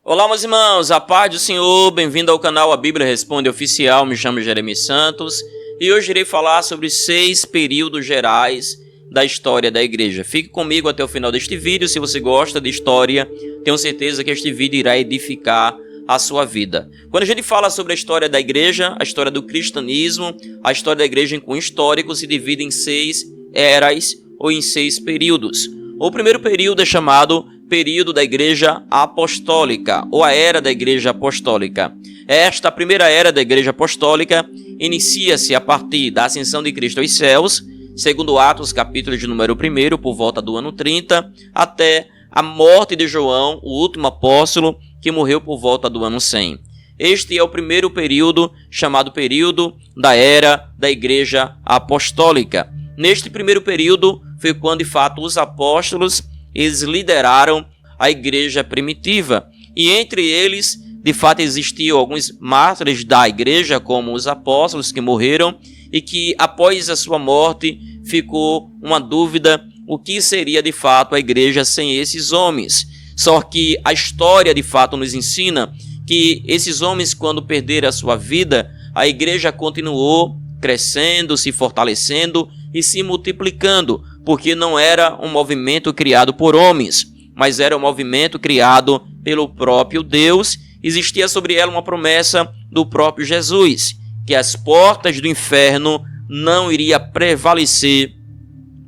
Olá, meus irmãos, a paz do Senhor, bem-vindo ao canal A Bíblia Responde Oficial, me chamo Jeremias Santos e hoje irei falar sobre 6 períodos gerais da história da igreja. Fique comigo até o final deste vídeo, se você gosta de história, tenho certeza que este vídeo irá edificar a sua vida. Quando a gente fala sobre a história da igreja, a história do cristianismo, a história da igreja em cunho histórico se divide em 6 eras ou em 6 períodos. O primeiro período é chamado período da igreja apostólica, ou a era da igreja apostólica. Esta primeira era da igreja apostólica inicia-se a partir da ascensão de Cristo aos céus, segundo Atos, capítulo de número 1, por volta do ano 30, até a morte de João, o último apóstolo, que morreu por volta do ano 100. Este é o primeiro período, chamado período da era da igreja apostólica. Neste primeiro período foi quando, de fato, os apóstolos eles lideraram a igreja primitiva. E entre eles, de fato, existiam alguns mártires da igreja, como os apóstolos que morreram, e que após a sua morte ficou uma dúvida o que seria de fato a igreja sem esses homens. Só que a história de fato nos ensina que esses homens, quando perderam a sua vida, a igreja continuou crescendo, se fortalecendo e se multiplicando, porque não era um movimento criado por homens, mas era um movimento criado pelo próprio Deus. Existia sobre ela uma promessa do próprio Jesus, que as portas do inferno não iriam prevalecer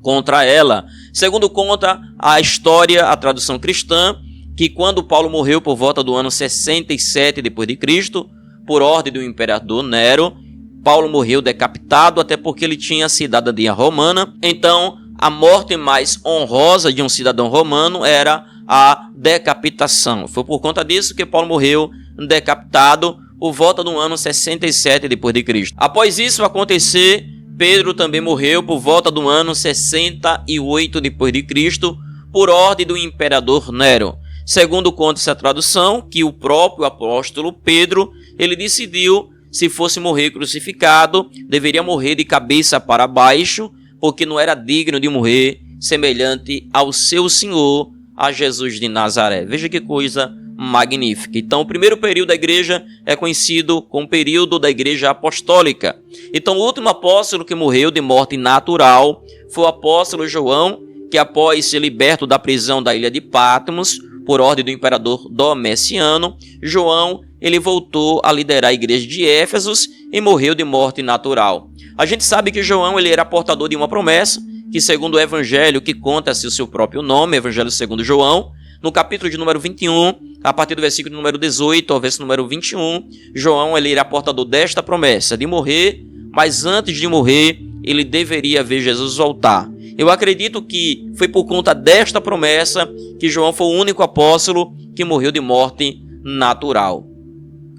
contra ela. Segundo conta a história, a tradução cristã, que quando Paulo morreu por volta do ano 67 d.C., por ordem do imperador Nero, Paulo morreu decapitado, até porque ele tinha cidadania romana. Então, a morte mais honrosa de um cidadão romano era a decapitação. Foi por conta disso que Paulo morreu decapitado por volta do ano 67 d.C. Após isso acontecer, Pedro também morreu por volta do ano 68 d.C., por ordem do imperador Nero. Segundo conta essa tradução, que o próprio apóstolo Pedro, ele decidiu, se fosse morrer crucificado, deveria morrer de cabeça para baixo, porque não era digno de morrer semelhante ao seu Senhor, a Jesus de Nazaré. Veja que coisa magnífica. Então, o primeiro período da igreja é conhecido como período da igreja apostólica. Então, o último apóstolo que morreu de morte natural foi o apóstolo João, que após ser liberto da prisão da ilha de Patmos, por ordem do imperador Domiciano, João ele voltou a liderar a igreja de Éfesos e morreu de morte natural. A gente sabe que João ele era portador de uma promessa, que segundo o evangelho que conta-se o seu próprio nome, Evangelho segundo João, no capítulo de número 21, a partir do versículo número 18 ao versículo número 21, João ele era portador desta promessa, de morrer, mas antes de morrer, ele deveria ver Jesus voltar. Eu acredito que foi por conta desta promessa que João foi o único apóstolo que morreu de morte natural.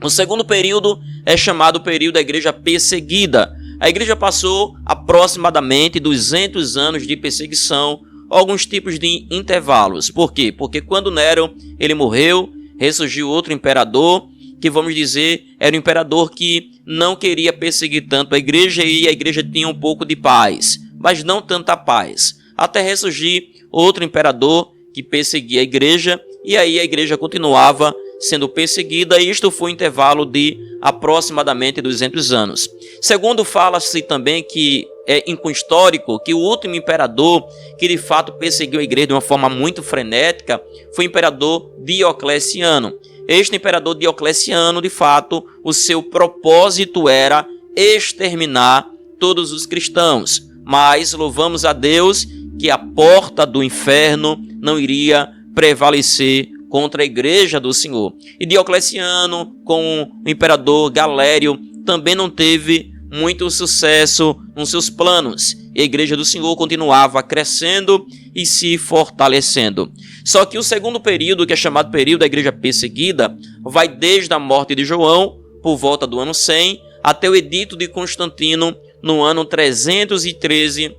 O segundo período é chamado período da igreja perseguida. A igreja passou aproximadamente 200 anos de perseguição, alguns tipos de intervalos. Por quê? Porque quando Nero ele morreu, ressurgiu outro imperador, que vamos dizer era um imperador que não queria perseguir tanto a igreja e a igreja tinha um pouco de paz, mas não tanta paz. Até ressurgir outro imperador que perseguia a igreja e aí a igreja continuava sendo perseguida, e isto foi um intervalo de aproximadamente 200 anos. Segundo, fala-se também que em cunho histórico, que o último imperador que de fato perseguiu a igreja de uma forma muito frenética foi o imperador Diocleciano. Este imperador Diocleciano, de fato, o seu propósito era exterminar todos os cristãos, mas louvamos a Deus que a porta do inferno não iria prevalecer contra a igreja do Senhor. E Diocleciano, com o imperador Galério, também não teve muito sucesso nos seus planos. E a igreja do Senhor continuava crescendo e se fortalecendo. Só que o segundo período, que é chamado período da igreja perseguida, vai desde a morte de João, por volta do ano 100, até o edito de Constantino, no ano 313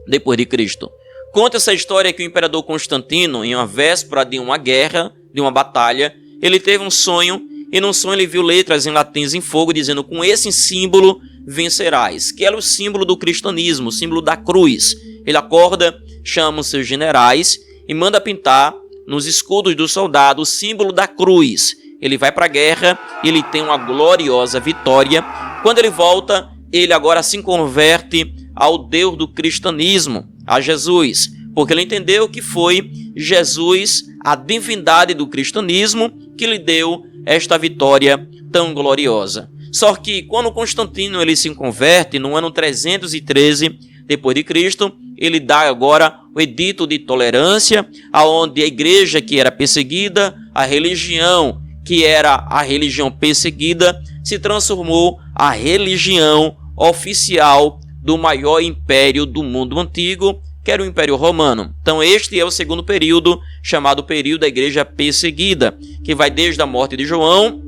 d.C. Conta essa história que o imperador Constantino, em uma véspera de uma guerra, de uma batalha, ele teve um sonho, e no sonho ele viu letras em latins em fogo, dizendo: com esse símbolo vencerás, que era o símbolo do cristianismo, o símbolo da cruz. Ele acorda, chama os seus generais e manda pintar nos escudos do soldado o símbolo da cruz. Ele vai para a guerra, ele tem uma gloriosa vitória. Quando ele volta, ele agora se converte ao Deus do cristianismo, a Jesus, porque ele entendeu que foi Jesus, a divindade do cristianismo, que lhe deu esta vitória tão gloriosa. Só que quando Constantino ele se converte no ano 313 depois de Cristo, ele dá agora o edito de tolerância, aonde a igreja que era perseguida, a religião que era a religião perseguida, se transformou a religião oficial do maior império do mundo antigo, que era o Império Romano. Então este é o segundo período, chamado período da igreja perseguida, que vai desde a morte de João,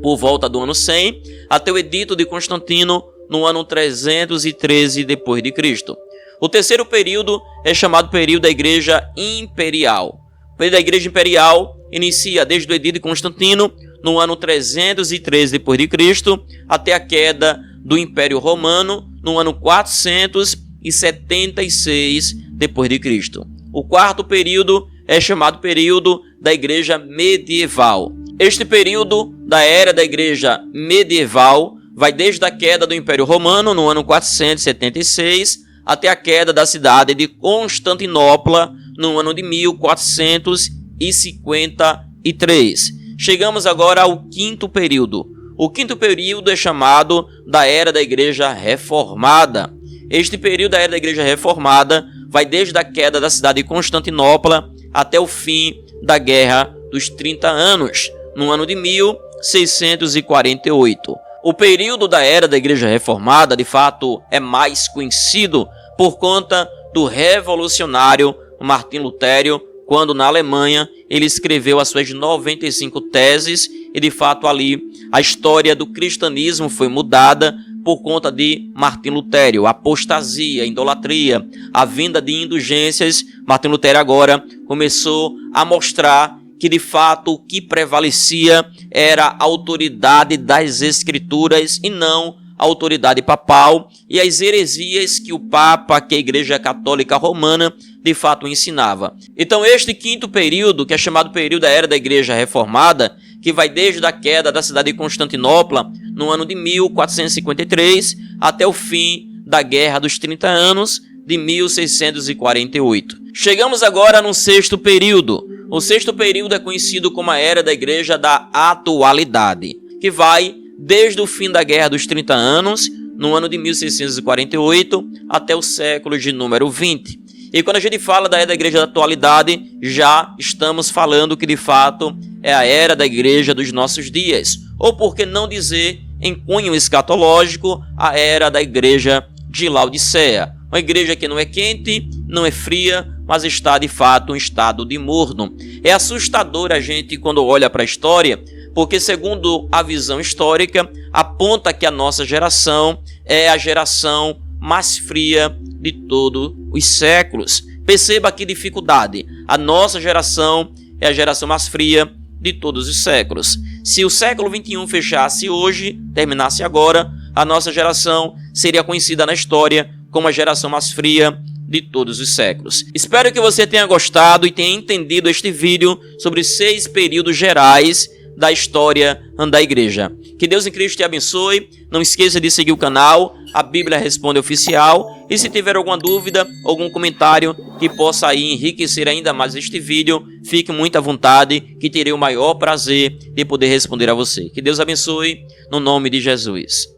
por volta do ano 100, até o edito de Constantino, no ano 313 depois de Cristo. O terceiro período é chamado período da igreja imperial. O período da igreja imperial inicia desde o edito de Constantino, no ano 313 depois de Cristo, até a queda do Império Romano, no ano 476 depois de Cristo. O quarto período é chamado período da igreja medieval. Este período da era da igreja medieval vai desde a queda do Império Romano, no ano 476, até a queda da cidade de Constantinopla, no ano de 1453. Chegamos agora ao quinto período. O quinto período é chamado da Era da Igreja Reformada. Este período da Era da Igreja Reformada vai desde a queda da cidade de Constantinopla até o fim da Guerra dos 30 Anos, no ano de 1648. O período da Era da Igreja Reformada, de fato, é mais conhecido por conta do revolucionário Martim Lutero, quando na Alemanha ele escreveu as suas 95 teses e de fato ali a história do cristianismo foi mudada por conta de Martim Lutero, a apostasia, a idolatria, a vinda de indulgências. Martim Lutero agora começou a mostrar que de fato o que prevalecia era a autoridade das escrituras e não a autoridade papal e as heresias que o Papa, que a Igreja Católica Romana, de fato ensinava. Então este quinto período, que é chamado período da Era da Igreja Reformada, que vai desde a queda da cidade de Constantinopla, no ano de 1453, até o fim da Guerra dos 30 Anos, de 1648. Chegamos agora no sexto período. O sexto período é conhecido como a Era da Igreja da Atualidade, que vai desde o fim da Guerra dos 30 Anos, no ano de 1648, até o século de número 20. E quando a gente fala da Era da Igreja da Atualidade, já estamos falando que de fato é a Era da Igreja dos nossos dias. Ou por que não dizer, em cunho escatológico, a Era da Igreja de Laodiceia. Uma igreja que não é quente, não é fria, mas está de fato em estado de morno. É assustador a gente quando olha para a história, porque segundo a visão histórica, aponta que a nossa geração é a geração mais fria de todos os séculos. Perceba que dificuldade. A nossa geração é a geração mais fria de todos os séculos. Se o século XXI fechasse hoje, terminasse agora, a nossa geração seria conhecida na história como a geração mais fria de todos os séculos. Espero que você tenha gostado e tenha entendido este vídeo sobre 6 períodos gerais da história da igreja. Que Deus em Cristo te abençoe. Não esqueça de seguir o canal, a Bíblia Responde Oficial. E se tiver alguma dúvida, algum comentário que possa aí enriquecer ainda mais este vídeo, fique muito à vontade, que terei o maior prazer de poder responder a você. Que Deus abençoe, no nome de Jesus.